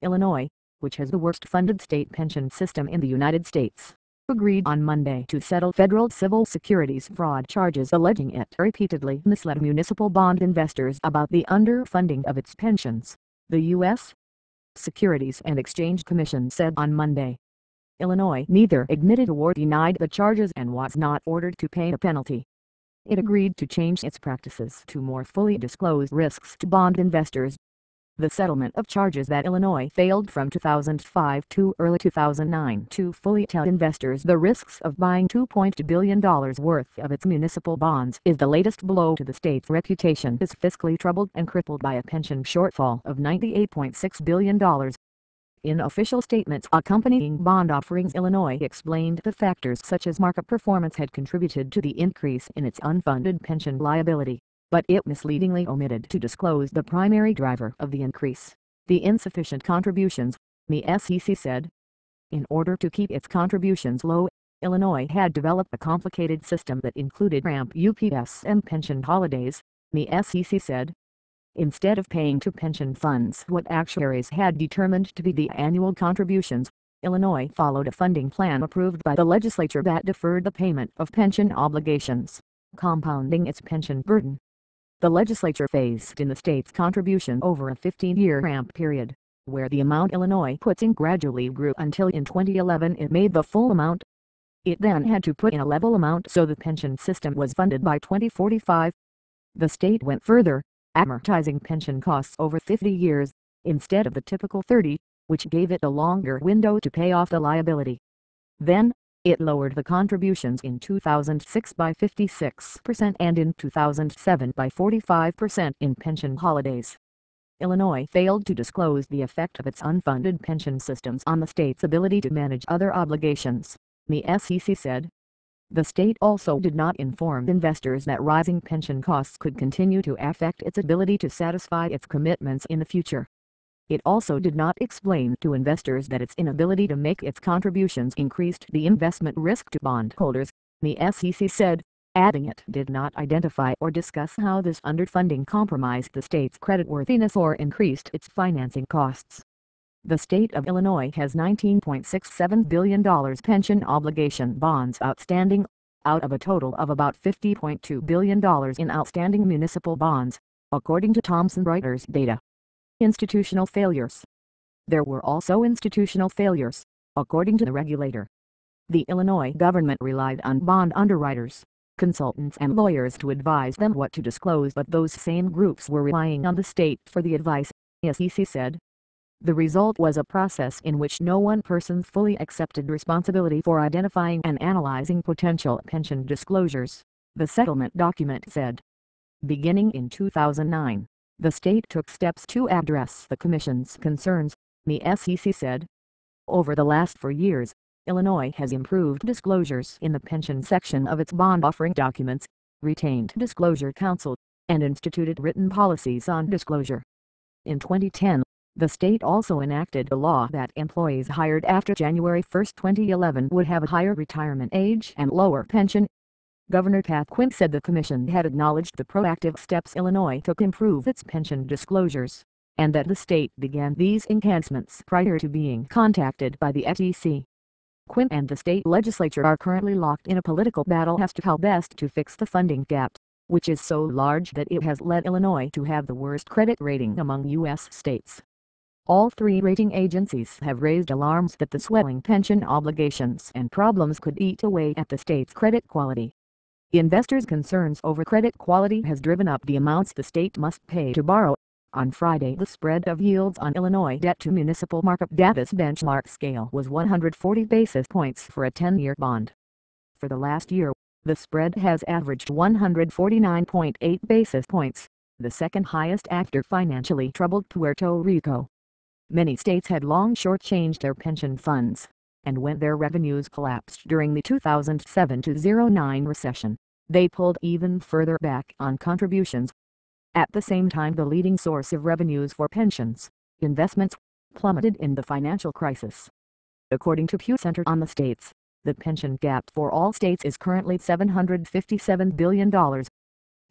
Illinois, which has the worst funded state pension system in the United States, agreed on Monday to settle federal civil securities fraud charges alleging it repeatedly misled municipal bond investors about the underfunding of its pensions, the U.S. Securities and Exchange Commission said on Monday. Illinois neither admitted or denied the charges and was not ordered to pay a penalty. It agreed to change its practices to more fully disclose risks to bond investors. The settlement of charges that Illinois failed from 2005 to early 2009 to fully tell investors the risks of buying $2.2 billion worth of its municipal bonds is the latest blow to the state's reputation as fiscally troubled and crippled by a pension shortfall of $98.6 billion. In official statements accompanying bond offerings, Illinois explained that factors such as market performance had contributed to the increase in its unfunded pension liability, but it misleadingly omitted to disclose the primary driver of the increase: the insufficient contributions, the SEC said. In order to keep its contributions low, Illinois had developed a complicated system that included ramp UPS and pension holidays, the SEC said. Instead of paying to pension funds what actuaries had determined to be the annual contributions, Illinois followed a funding plan approved by the legislature that deferred the payment of pension obligations, compounding its pension burden. The legislature phased in the state's contribution over a 15-year ramp period, where the amount Illinois puts in gradually grew until in 2011 it made the full amount. It then had to put in a level amount so the pension system was funded by 2045. The state went further, amortizing pension costs over 50 years, instead of the typical 30, which gave it a longer window to pay off the liability. Then, it lowered the contributions in 2006 by 56% and in 2007 by 45% in pension holidays. Illinois failed to disclose the effect of its unfunded pension systems on the state's ability to manage other obligations, the SEC said. The state also did not inform investors that rising pension costs could continue to affect its ability to satisfy its commitments in the future. It also did not explain to investors that its inability to make its contributions increased the investment risk to bondholders, the SEC said, adding it did not identify or discuss how this underfunding compromised the state's creditworthiness or increased its financing costs. The state of Illinois has $19.67 billion pension obligation bonds outstanding, out of a total of about $50.2 billion in outstanding municipal bonds, according to Thomson Reuters data. Institutional failures. There were also institutional failures, according to the regulator. The Illinois government relied on bond underwriters, consultants and lawyers to advise them what to disclose, but those same groups were relying on the state for the advice, the SEC said. The result was a process in which no one person fully accepted responsibility for identifying and analyzing potential pension disclosures, the settlement document said. Beginning in 2009, the state took steps to address the Commission's concerns, the SEC said. Over the last 4 years, Illinois has improved disclosures in the pension section of its bond offering documents, retained disclosure counsel, and instituted written policies on disclosure. In 2010, the state also enacted a law that employees hired after January 1, 2011 would have a higher retirement age and lower pension. Governor Pat Quinn said the Commission had acknowledged the proactive steps Illinois took to improve its pension disclosures, and that the state began these enhancements prior to being contacted by the SEC. Quinn and the state legislature are currently locked in a political battle as to how best to fix the funding gap, which is so large that it has led Illinois to have the worst credit rating among U.S. states. All 3 rating agencies have raised alarms that the swelling pension obligations and problems could eat away at the state's credit quality. Investors' concerns over credit quality has driven up the amounts the state must pay to borrow. On Friday, the spread of yields on Illinois debt to municipal market data's benchmark scale was 140 basis points for a 10-year bond. For the last year, the spread has averaged 149.8 basis points, the second highest after financially troubled Puerto Rico. Many states had long shortchanged their pension funds, and when their revenues collapsed during the 2007-09 recession, they pulled even further back on contributions. At the same time, the leading source of revenues for pensions, investments, plummeted in the financial crisis. According to Pew Center on the States, the pension gap for all states is currently $757 billion.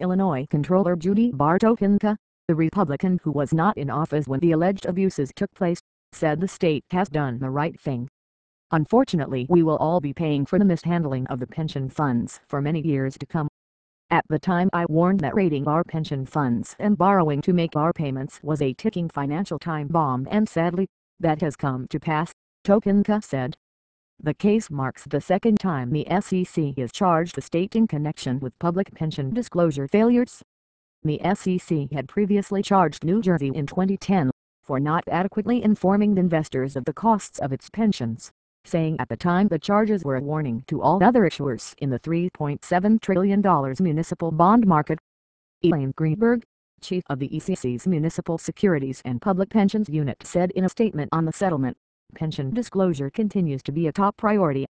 Illinois Comptroller Judy Bartow-Pinka, the Republican who was not in office when the alleged abuses took place, said the state has done the right thing. Unfortunately, we will all be paying for the mishandling of the pension funds for many years to come. At the time I warned that raiding our pension funds and borrowing to make our payments was a ticking financial time bomb, and sadly, that has come to pass, Tokenka said. The case marks the second time the SEC has charged the state in connection with public pension disclosure failures. The SEC had previously charged New Jersey in 2010 for not adequately informing investors of the costs of its pensions, saying at the time the charges were a warning to all other issuers in the $3.7 trillion municipal bond market. Elaine Greenberg, chief of the SEC's Municipal Securities and Public Pensions Unit, said in a statement on the settlement, pension disclosure continues to be a top priority.